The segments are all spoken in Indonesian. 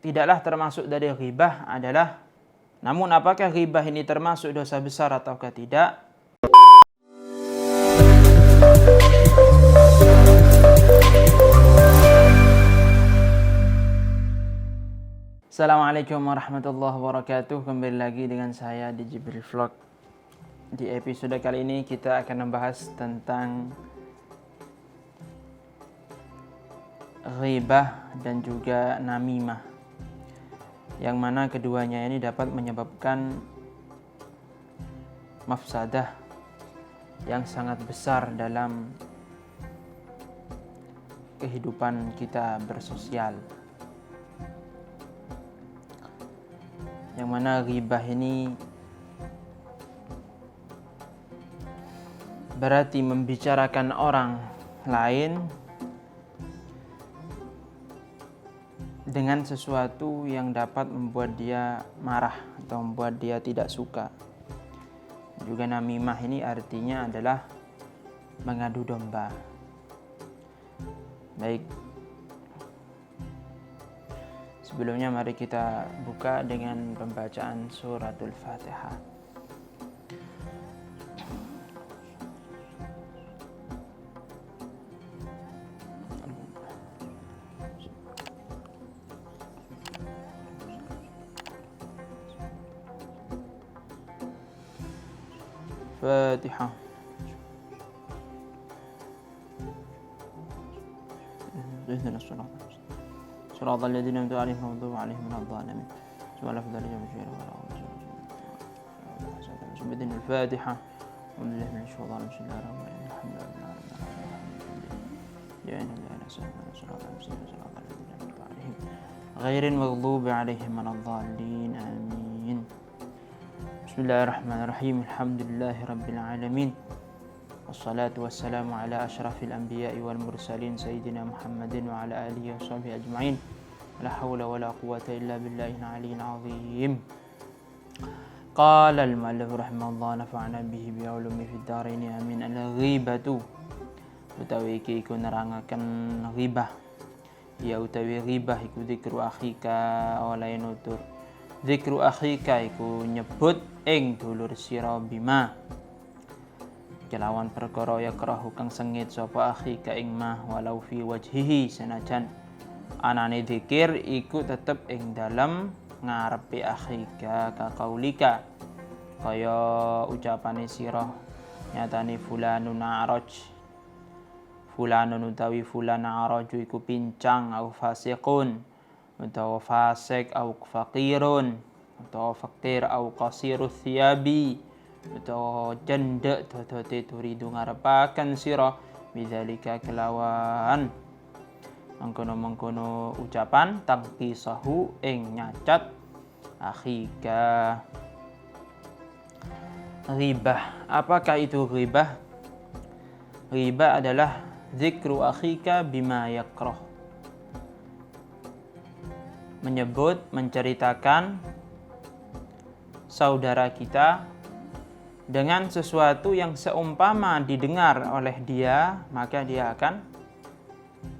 tidaklah termasuk dari ghibah adalah, namun apakah ghibah ini termasuk dosa besar ataukah tidak? Assalamualaikum warahmatullahi wabarakatuh. Kembali lagi dengan saya di Jibril Vlog. Di episode kali ini kita akan membahas tentang ghibah dan juga namimah, yang mana keduanya ini dapat menyebabkan mafsadah yang sangat besar dalam kehidupan kita bersosial. Yang mana ghibah ini berarti membicarakan orang lain dengan sesuatu yang dapat membuat dia marah atau membuat dia tidak suka. Juga namimah ini artinya adalah mengadu domba. Baik, sebelumnya mari kita buka dengan pembacaan suratul Fatihah. Fatihah. اهدنا صراط الذين أنعمت عليهم غير المغضوب عليهم ولا الضالين. بسم الله الرحمن الرحيم. بدين الفاتحة. أعوذ بالله من الشيطان الرجيم. بسم الله الرحمن الرحيم. الحمد لله رب العالمين. يا أيها الذين آمنوا صراط الذين أنعمت عليهم غير المغضوب عليهم ولا الضالين. آمين. بسم الله الرحمن الرحيم. الحمد لله رب العالمين. Wassalatu wassalamu ala asyrafil anbiya'i wal mursalin sayyidina Muhammadin wa ala alihi wa sahbihi ajma'in. La hawla wa la quwwata illa billahil aliyyil azim. Qala al-mu'allif rahimahullah nafa'ana bihi bi ulumi fid dharain amin. Al-ghibatu utawi iki iku nerangaken ghibah. Ya utawi ghibah iku dzikru akhika oleh nutur. Dzikru akhika iku nyebut ing dulur sira bima kelawan perkara yakrahu kang sengit sapa akhi ka ing mah walau fi wajhihi senajan anane dzikir iku tetep ing dalem ngarepe akhi ka kaulika kaya ucapane sira nyatane fulanun araj fulanun utawi fulan araju iku pincang au fasiqun utawa fasik au faqirun utawa fakir au qasirus thiyabi utawa jendek dodote turidu ngarepaken sira bidzalika kelawan mengkono-mengkono ucapan tangkisahu ing nyacat akhika. Ghibah, apakah itu ghibah? Ghibah adalah zikru akhika bima yakrah, menyebut, menceritakan saudara kita dengan sesuatu yang seumpama didengar oleh dia, maka dia akan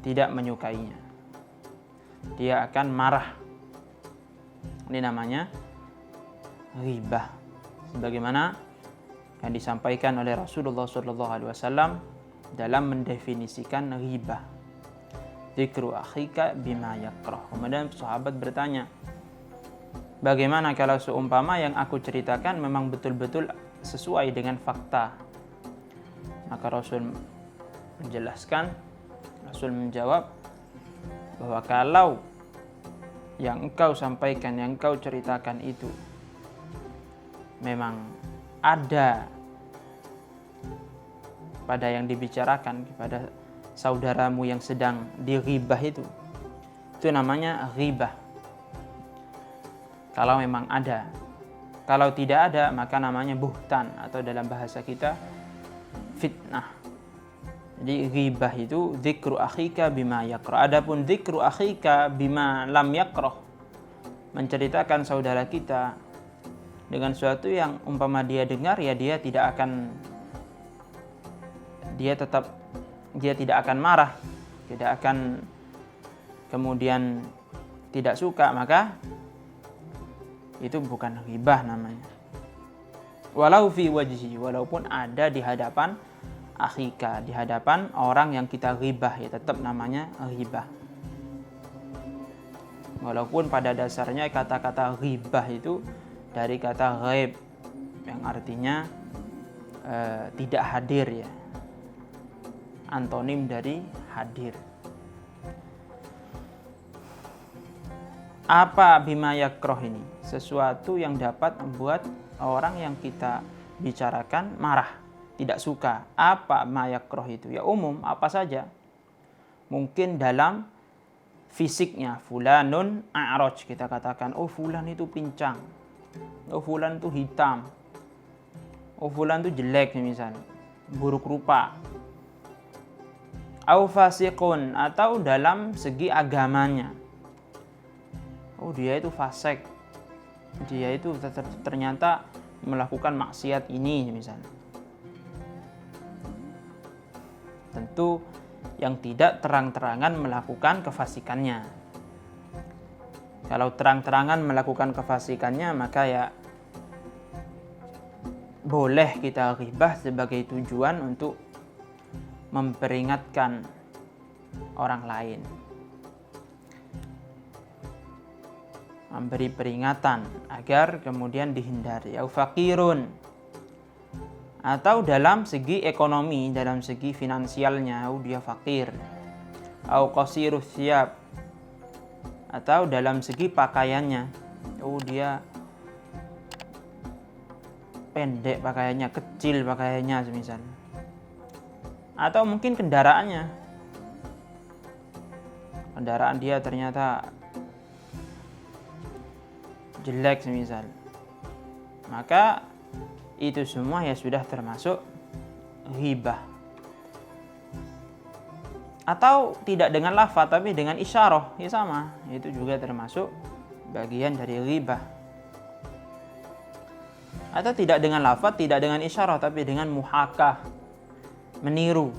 tidak menyukainya. Dia akan marah. Ini namanya ghibah. Sebagaimana yang disampaikan oleh Rasulullah SAW dalam mendefinisikan ghibah. Dzikru akhika bima yakrah. Kemudian sahabat bertanya, bagaimana kalau seumpama yang aku ceritakan memang betul-betul sesuai dengan fakta? Maka Rasul menjelaskan, Rasul menjawab bahwa kalau yang engkau sampaikan, yang engkau ceritakan itu memang ada pada yang dibicarakan kepada saudaramu yang sedang dighibah itu namanya ghibah. Kalau memang ada. Kalau tidak ada, maka namanya buhtan atau dalam bahasa kita fitnah. Jadi ghibah itu dzikru akhika bima yakrah. Adapun dzikru akhika bima lam yakrah, menceritakan saudara kita dengan sesuatu yang umpama dia dengar ya dia tidak akan dia tidak akan marah, tidak akan kemudian tidak suka, maka itu bukan ghibah namanya. Walau fi wajhi, walaupun ada di hadapan akhika, di hadapan orang yang kita ghibah, ya tetap namanya ghibah. Walaupun pada dasarnya kata-kata ghibah itu dari kata ghaib yang artinya tidak hadir, ya. Antonim dari hadir. Apa bima yakroh ini? Sesuatu yang dapat membuat orang yang kita bicarakan marah, tidak suka. Apa ma yakroh itu? Ya umum, apa saja. Mungkin dalam fisiknya, fulanun a'raj, kita katakan, oh fulan itu pincang, oh fulan itu hitam, oh fulan itu jelek misalnya, buruk rupa. Au fasiqun, atau dalam segi agamanya, oh dia itu fasik, dia itu ternyata melakukan maksiat ini misalnya. Tentu yang tidak terang-terangan melakukan kefasikannya. Kalau terang-terangan melakukan kefasikannya, maka ya boleh kita ghibah sebagai tujuan untuk memperingatkan orang lain, memberi peringatan agar kemudian dihindari. Au fakirun, atau dalam segi ekonomi, dalam segi finansialnya, dia fakir. Au qasirus siyab, atau dalam segi pakaiannya, dia pendek pakaiannya, kecil pakaiannya misalnya. Atau mungkin kendaraannya, kendaraan dia ternyata jelek misal, maka itu semua ya sudah termasuk ghibah. Atau tidak dengan lafaz tapi dengan isyarah, ya sama, itu juga termasuk bagian dari ghibah. Atau tidak dengan lafaz, tidak dengan isyarah tapi dengan muhakah, meniru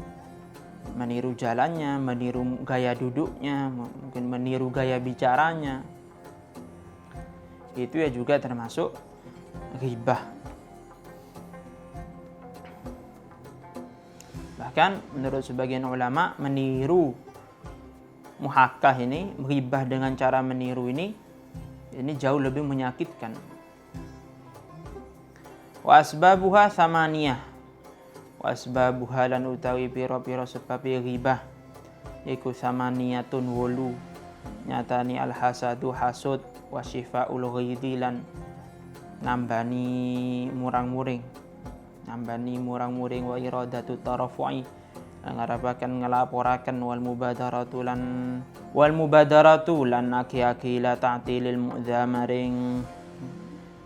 jalannya, meniru gaya duduknya, mungkin meniru gaya bicaranya, itu ya juga termasuk ghibah. Bahkan menurut sebagian ulama, meniru muhakkah ini, ghibah dengan cara meniru ini jauh lebih menyakitkan. Wa asbabuha samaniyah, wa asbabuha lan utawi pira-pira sebab ghibah iku samaniyatun wulu, nyatani al-hasadu hasud, wa syifa'ul ghaidhi lan nambani murang-muring, wa iradatu tarafu'i, ngarapaken ngelaporaken, wal mubadaratu lan aki-aki la ta'tilil mu'dzamaring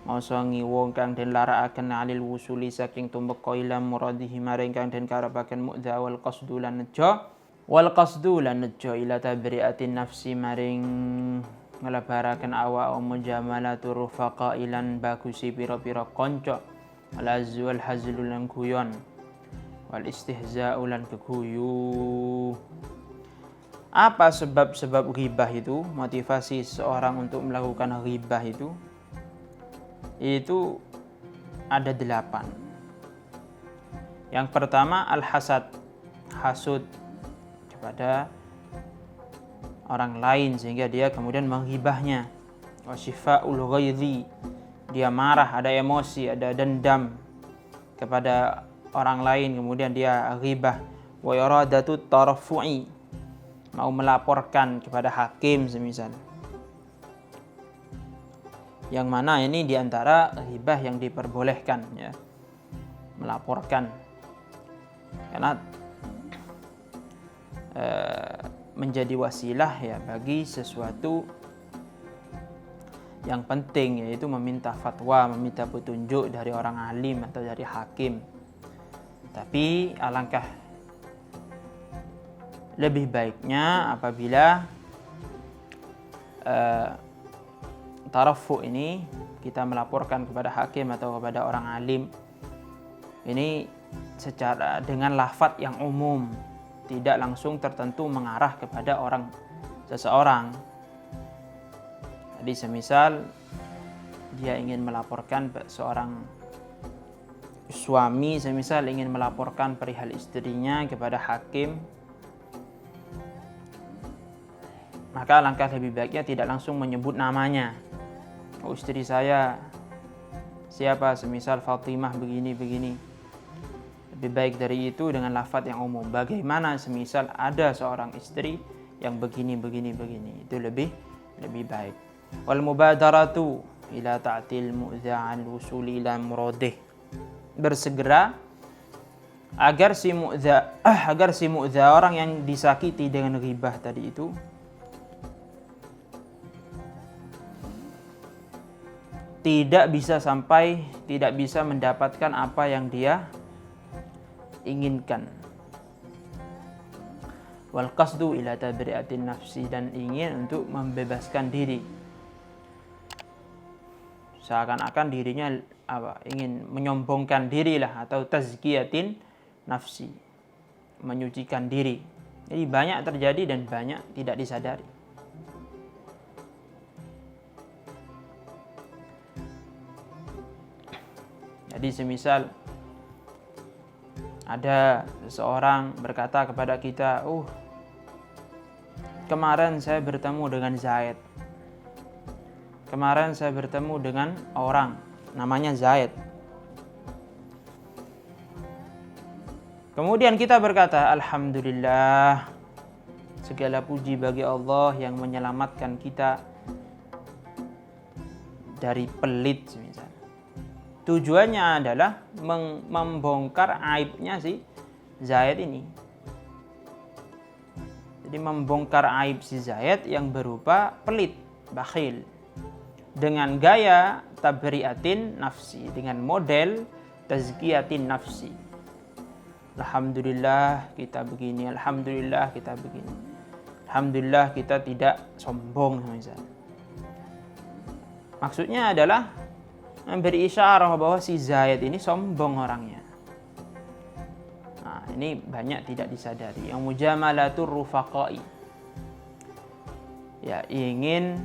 ngosongi wong kang den larakaken alil wusuli saking tumeka ila muradihi maring kang den karepaken mu'dza, wal qasdu lan nejo ila tabri'atin nafsi maring ngelabaraken awak mujamalatu rufaqa ilan bagusi pira-pira kanca, al-azzu wal hazlu lan guyon, wal istihza'u lan keguyu. Apa sebab-sebab ghibah itu? Motivasi seorang untuk melakukan ghibah itu ada 8. Yang pertama al-hasad, hasud kepada orang lain sehingga dia kemudian menghibahnya. Wa syifa'ul ghaidhi, dia marah, ada emosi, ada dendam kepada orang lain, kemudian dia ghibah. Wa iradatu tarafu'i, mau melaporkan kepada hakim semisal. Yang mana ini diantara ghibah yang diperbolehkan, ya, melaporkan, karena menjadi wasilah ya bagi sesuatu yang penting, yaitu meminta fatwa, meminta petunjuk dari orang alim atau dari hakim. Tapi alangkah lebih baiknya apabila tarafu ini kita melaporkan kepada hakim atau kepada orang alim ini secara dengan lafaz yang umum, tidak langsung tertentu mengarah kepada seseorang. Jadi semisal dia ingin melaporkan seorang suami, semisal ingin melaporkan perihal istrinya kepada hakim, maka alangkah lebih baiknya tidak langsung menyebut namanya. Oh, istri saya siapa, semisal Fatimah begini-begini. Lebih baik dari itu dengan lafaz yang umum. Bagaimana semisal ada seorang istri yang begini-begini, itu lebih baik. Wal mubadaratu ila ta'til mu'dha al wusul ila muradih. Bersegera agar si mu'dha orang yang disakiti dengan ghibah tadi itu tidak bisa mendapatkan apa yang dia inginkan. Wal qasdu ila tabri'atin nafsi, dan ingin untuk membebaskan diri. Seakan-akan dirinya ingin menyombongkan diri lah, atau tazkiyatin nafsi, menyucikan diri. Jadi banyak terjadi dan banyak tidak disadari. Jadi semisal ada seseorang berkata kepada kita, kemarin saya bertemu dengan Zaid. Kemarin saya bertemu dengan orang namanya Zaid. Kemudian kita berkata, alhamdulillah, segala puji bagi Allah yang menyelamatkan kita dari pelit semisal. Tujuannya adalah membongkar aibnya si Zaid ini. Jadi membongkar aib si Zaid yang berupa pelit, bakhil, dengan gaya tabri'atin nafsi, dengan model tazkiyatin nafsi. Alhamdulillah kita begini, alhamdulillah kita begini, alhamdulillah kita tidak sombong misalnya. Maksudnya adalah memberi isyarah bahwa si Zaid ini sombong orangnya. Nah, ini banyak tidak disadari. Yang mujamalatur rufaqai, ya ingin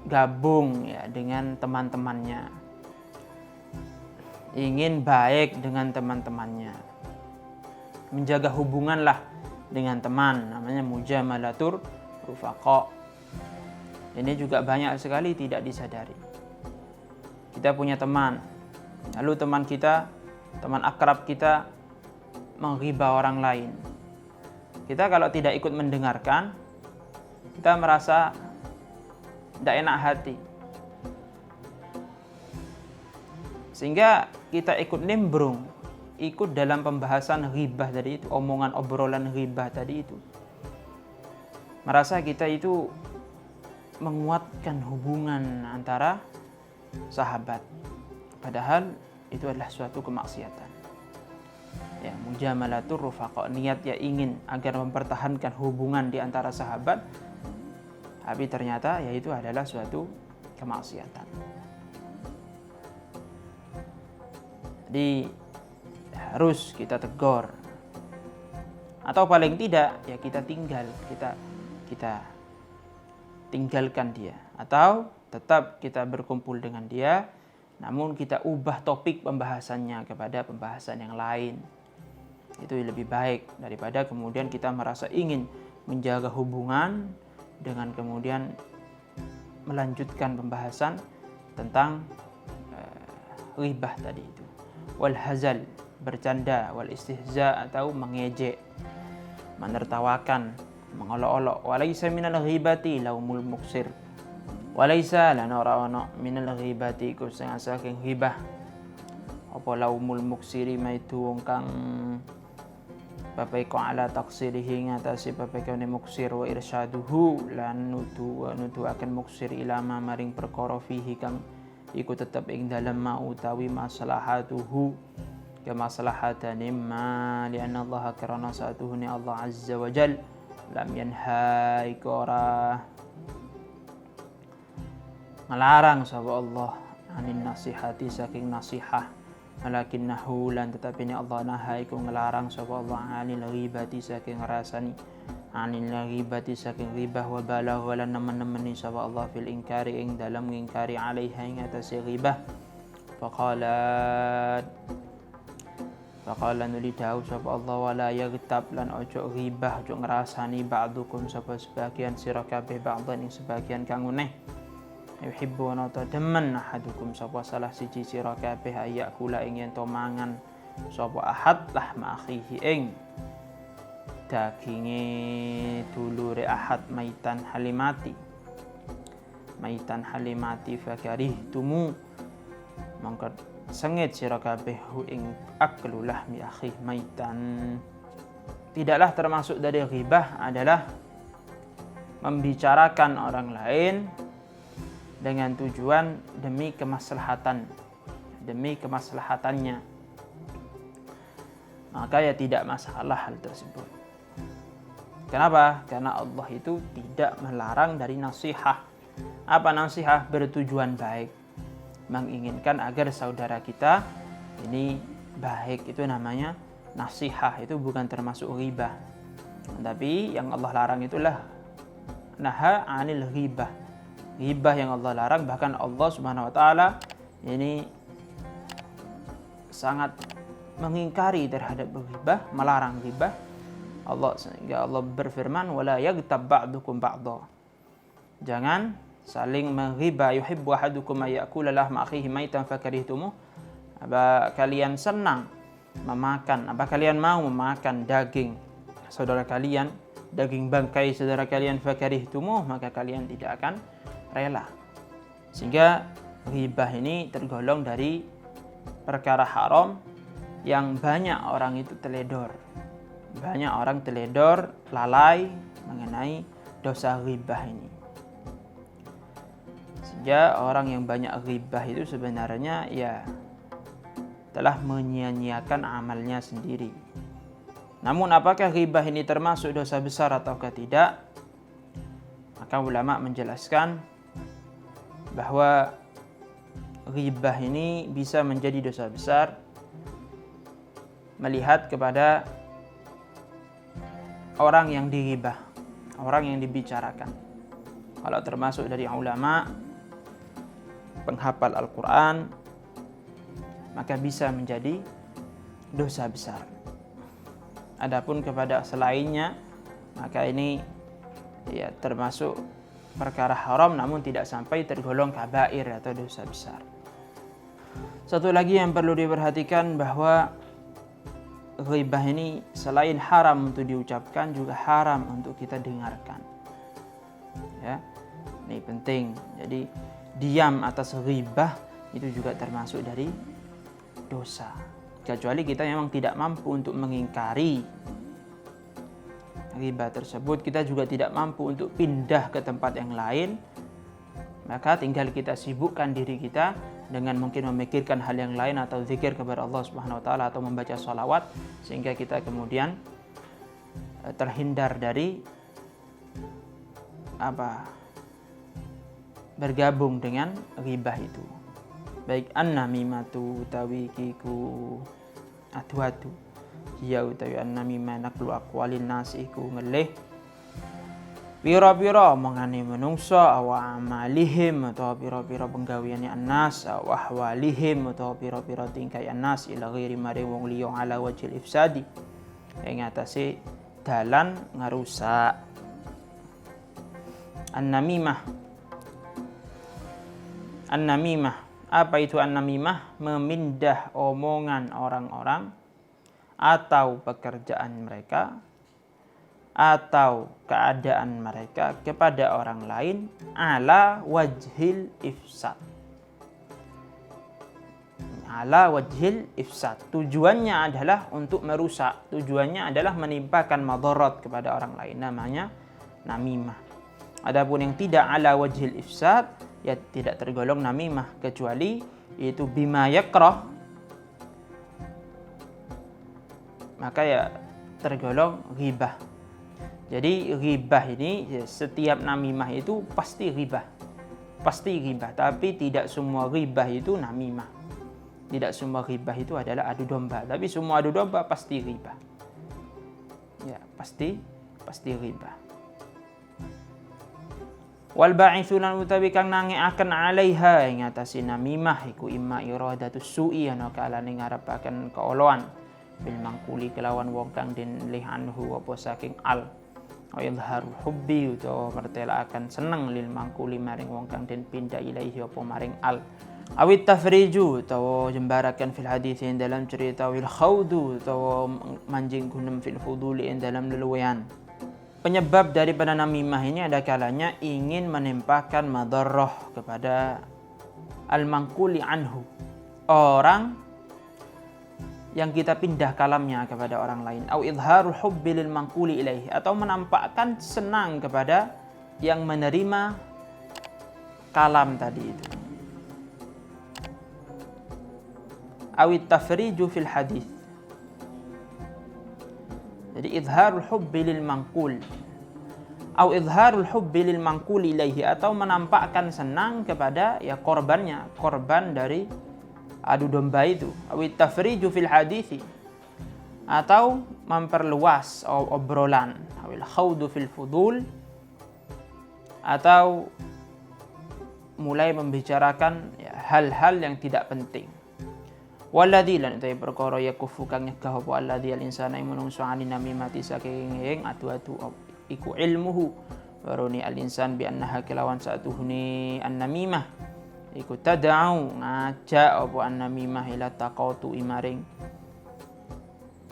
gabung ya dengan teman-temannya, ingin baik dengan teman-temannya, menjaga hubunganlah dengan teman, namanya mujamalatur rufaqa. Ini juga banyak sekali tidak disadari. Kita punya teman, lalu teman akrab kita menghibah orang lain. Kita kalau tidak ikut mendengarkan, kita merasa tidak enak hati. Sehingga kita ikut nimbrung, ikut dalam pembahasan ghibah tadi itu, omongan obrolan ghibah tadi itu. Merasa kita itu menguatkan hubungan antara sahabat, padahal itu adalah suatu kemaksiatan. Ya, mujamalatur rufaqa, niat ya ingin agar mempertahankan hubungan di antara sahabat, tapi ternyata ya itu adalah suatu kemaksiatan. Jadi harus kita tegur, atau paling tidak ya kita tinggalkan dia, atau tetap kita berkumpul dengan dia, namun kita ubah topik pembahasannya kepada pembahasan yang lain. Itu lebih baik daripada kemudian kita merasa ingin menjaga hubungan dengan kemudian melanjutkan pembahasan tentang ghibah tadi itu. Wal hazal, bercanda, wal istihza atau mengejek, menertawakan, mengolok-olok. Walaysa minal ghibati laumul muksir. Walaysa lana rawana minal ghibati kusang saking ghibah. Apa laumul muksiri maitu wong kang bapai ko ala taksirihi ngatasi bapai ko ni muksir wa irsyaduhu lan nutu akan muksir ilama maring perkara fihi kang iku tetep ing dalem ma utawi maslahatuhu kemaslahatane ma li anna Allah karana satuhu ni Allah azza wa jal lam yanha ikora melarang sapa Allah anin nasihati saking nasihah, walakinnahu lan tetapi ni Allah naha iku ngelarang sapa Allah anil ghibati saking ngrasani anil ghibati saking ghibah wa balagha lan nemen-nemeni sapa Allah fil inkari ing dalam ngingkari alaiha ing atase ghibah. Faqala nuli dawuh sapa Allah wala yaghtab lan ojo ghibah ojo ngrasani ba'dukum sapa sebagian sira kabeh ba'dan ing sebagian kang uneh. Yuhibbu wa demen ahadukum sapa salah siji sira kabeh ayak kula ing yen to mangan sapa ahad lahma akhihi ing daginge dulure ahad maitan halimati fakarih tumu mangka sengit sira kabeh ing aklu lahmi akhi maitan. Tidaklah termasuk dari ghibah adalah membicarakan orang lain dengan tujuan demi kemaslahatannya, maka ya tidak masalah hal tersebut. Kenapa? Karena Allah itu tidak melarang dari nasihah. Apa nasihah? Bertujuan baik, menginginkan agar saudara kita ini baik, itu namanya nasihah. Itu bukan termasuk ghibah. Tapi yang Allah larang itulah naha anil ghibah. Ghibah yang Allah larang, bahkan Allah Subhanahu wa taala ini sangat mengingkari terhadap ghibah, melarang ghibah. Sehingga Allah berfirman wala yaghtab ba'dukum ba'dha. Jangan saling menghibah. Yuhibbu ahadukum ayyakula lahma akhihi maitan fakarihtumuh. Apa kalian senang memakan, apa kalian mau memakan daging saudara kalian, daging bangkai saudara kalian, fakarihtumuh, maka kalian tidak akan rela. Sehingga ghibah ini tergolong dari perkara haram yang banyak orang itu teledor. Banyak orang teledor, lalai mengenai dosa ghibah ini. Sehingga orang yang banyak ghibah itu sebenarnya ya telah menyia-nyiakan amalnya sendiri. Namun apakah ghibah ini termasuk dosa besar ataukah tidak? Maka ulama menjelaskan bahwa ghibah ini bisa menjadi dosa besar melihat kepada orang yang dighibah, orang yang dibicarakan. Kalau termasuk dari ulama penghafal Al-Quran, maka bisa menjadi dosa besar. Adapun kepada selainnya, maka ini ya termasuk perkara haram namun tidak sampai tergolong kabair atau dosa besar. Satu lagi yang perlu diperhatikan bahwa ghibah ini selain haram untuk diucapkan juga haram untuk kita dengarkan. Ya, ini penting. Jadi diam atas ghibah itu juga termasuk dari dosa. Kecuali kita memang tidak mampu untuk mengingkari ghibah tersebut, kita juga tidak mampu untuk pindah ke tempat yang lain, maka tinggal kita sibukkan diri kita dengan mungkin memikirkan hal yang lain atau zikir kepada Allah Subhanahu wa taala atau membaca sholawat, sehingga kita kemudian terhindar dari bergabung dengan ghibah itu. Baik an-namimatu utawi kiku adu-adu, ya utawi an-namimah naklu aqwalin nas iku ngelih pira-pira omongane menungsa awa amalihim atau pira-pira penggaweane annas awa ahwalihim atau pira-pira tingkai annas ila ghairi maring wong liya ala wajil ifsadi ing atase dalan ngarusak. An-namimah, apa itu an-namimah? Memindah omongan orang-orang atau pekerjaan mereka atau keadaan mereka kepada orang lain ala wajhil ifsad. Ala wajhil ifsad. Tujuannya adalah untuk merusak. Tujuannya adalah menimpakan madarat kepada orang lain. Namanya namimah. Adapun yang tidak ala wajhil ifsad, ya tidak tergolong namimah, kecuali itu bima yakrah, maka ya tergolong ghibah. Jadi ghibah ini ya, setiap namimah itu pasti ghibah. Pasti ghibah, tapi tidak semua ghibah itu namimah. Tidak semua ghibah itu adalah adu domba, tapi semua adu domba pasti ghibah. Ya, pasti pasti ghibah. Wal ba'itsulan utawi kang nangeaken 'alaiha ing atase namimah iku imma iradatus su'i ana kalane ngarepaken keoloan bil mangkuli kelawan wong kang den lih anhu apa saking al wa izharul hubbi utawa mertelaken seneng lil mangkuli maring wong kang den pindah ilaihi apa maring al awit tafriju utawa jembarakan fil hadits ing dalam cerita wil khaudu utawa manjing gunem fil fuduli ing dalam leluwean. Penyebab daripada namimah ini ada kalanya ingin menimpakan madarrah kepada al-mangkuli anhu, orang yang kita pindah kalamnya kepada orang lain, au izharul hubbi lil mangkuli ilaihi, atau menampakkan senang kepada yang menerima kalam tadi itu. Awit tafriju fil hadis. Jadi izharul hubbi lil mangkul au izharul hubbi lil mangkul ilaihi, atau menampakkan senang kepada ya korban dari adu domba itu. Awit tafriju fil hadisi, atau memperluas obrolan. Awil khawdu fil fudul, atau mulai membicarakan ya, hal-hal yang tidak penting. Walladzi lan utawi perkara yakufu kang nyegah apa alladzi al insana menungso ani namimati saking atu-atu iku ilmuhu waroni al insan bi annaha kelawan satuhune an-namimah iku tad'u ngajak apa an-namimah ila taqatu imaring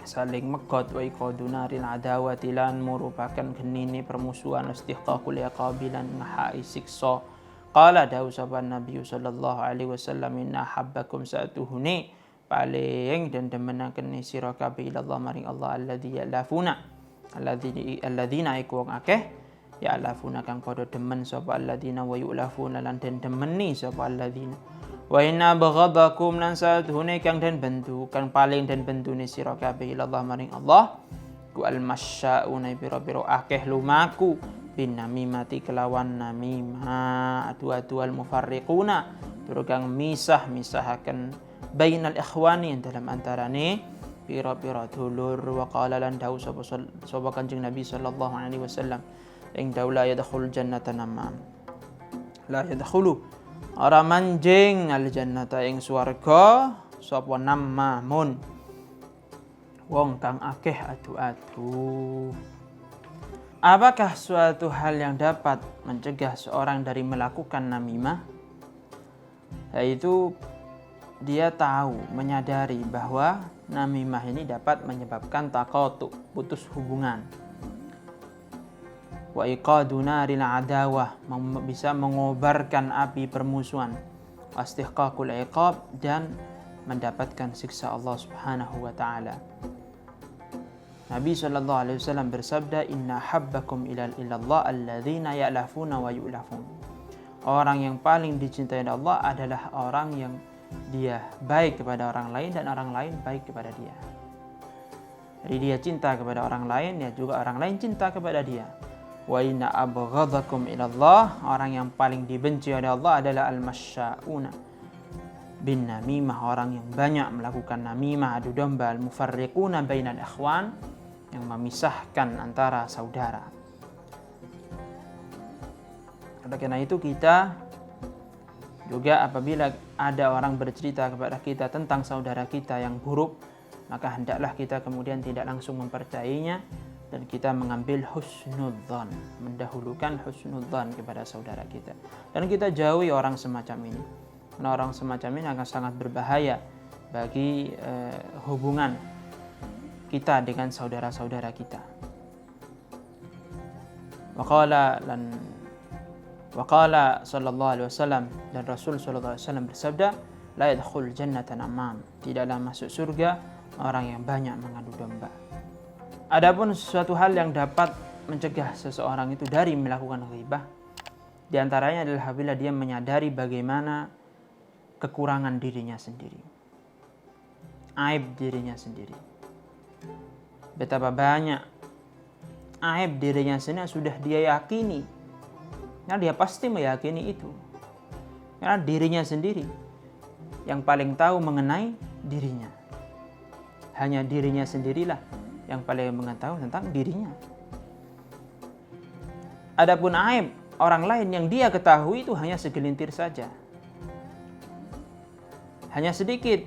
saling megot wa iqadunaril adawati lan merupakan genine permusuhan istihqaqul iqabilan ngahai siksa. Qala dawu saban Nabi sallallahu alaihi wasallam inna habbakum satuhune paling dan demenaken sira kabeh ila Allah maring Allah alladzi ya'lafuna alladzina iku wong akeh ya'lafuna kang padha demen sapa alladzina wa yu'lafuna lan den demeni sapa alladzina wa inna baghadakum lan satuhune kang den bentu kang paling den bentune sira kabeh ila Allah maring Allah ku al-masya'una biro-biro akeh lumaku bin namimati kelawan namimah atu-atu al-mufarriquna tur kang misah-misahaken bainal ikhwani dalam antarane pira-pira dulur. Wa qala lan dawu sapa Kanjeng Nabi sallallahu alaihi wasallam ing daula yadkhul jannata namam la yadkhulu ora manjing al jannata ing swarga sapa namamun wong kang akeh adu-adu. Apakah suatu hal yang dapat mencegah seorang dari melakukan namimah? Yaitu dia tahu, menyadari bahwa namimah ini dapat menyebabkan taqatu, putus hubungan. Wa iqadu naril adawah, bisa mengobarkan api permusuhan. Wastihqaqul iqab, dan mendapatkan siksa Allah Subhanahu wa taala. Nabi sallallahu alaihi wasallam bersabda, "Inna habbakum ilallah alladzina ya'lafuna wa yu'lafun." Orang yang paling dicintai Allah adalah orang yang dia baik kepada orang lain dan orang lain baik kepada dia. Jadi dia cinta kepada orang lain, ya juga orang lain cinta kepada dia. Wa inna abghadakum ilallah, orang yang paling dibenci oleh Allah adalah al-masya'una bin namimah, orang yang banyak melakukan namimah, adu domba, al-mufarriquna bainal ikhwan, yang memisahkan antara saudara. Oleh karena itu kita juga apabila ada orang bercerita kepada kita tentang saudara kita yang buruk, maka hendaklah kita kemudian tidak langsung mempercayainya dan kita mengambil husnudzan, mendahulukan husnudzan kepada saudara kita. Dan kita jauhi orang semacam ini. Karena orang semacam ini akan sangat berbahaya bagi hubungan kita dengan saudara-saudara kita. Waqala sallallahu alaihi wasallam, dan Rasul sallallahu alaihi wasallam bersabda, la yadkhul jannata namam, tidaklah masuk surga orang yang banyak mengadu domba. Adapun sesuatu hal yang dapat mencegah seseorang itu dari melakukan ghibah, di antaranya adalah apabila dia menyadari bagaimana kekurangan dirinya sendiri, aib dirinya sendiri. Betapa banyak aib dirinya sendiri sudah dia yakini. Karena dia pasti meyakini itu. Karena dirinya sendiri yang paling tahu mengenai dirinya. Hanya dirinya sendirilah yang paling mengetahui tentang dirinya. Adapun aib orang lain yang dia ketahui itu hanya segelintir saja. Hanya sedikit.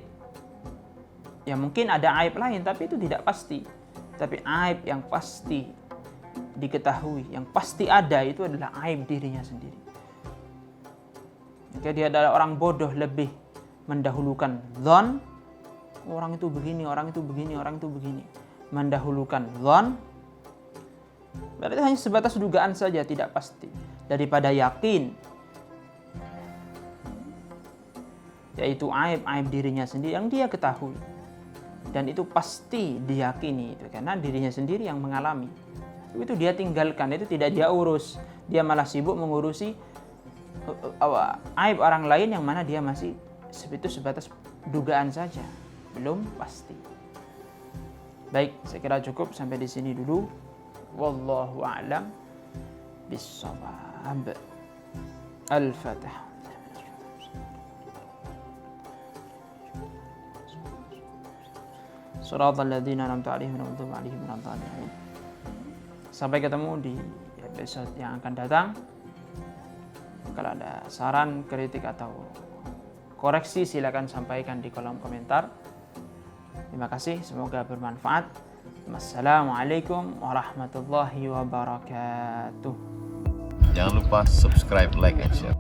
Ya mungkin ada aib lain tapi itu tidak pasti. Tapi aib yang pasti diketahui, yang pasti ada itu adalah aib dirinya sendiri. Jika dia adalah orang bodoh lebih mendahulukan dzan, orang itu begini, orang itu begini, orang itu begini. Mendahulukan dzan, berarti hanya sebatas dugaan saja, tidak pasti. Daripada yakin, yaitu aib dirinya sendiri yang dia ketahui. Dan itu pasti diyakini, itu karena dirinya sendiri yang mengalami. Itu dia tinggalkan, itu tidak dia urus. Dia malah sibuk mengurusi aib orang lain yang mana dia masih itu sebatas dugaan saja, belum pasti. Baik, saya kira cukup sampai di sini dulu. Wallahu a'lam bissawab. Al-Fatihah. Shiratal ladzina an'amta 'alaihim ghairil maghdubi 'alaihim waladdallin. Sampai ketemu di episode yang akan datang. Kalau ada saran, kritik atau koreksi silakan sampaikan di kolom komentar. Terima kasih, semoga bermanfaat. Wassalamualaikum warahmatullahi wabarakatuh. Jangan lupa subscribe, like, and share.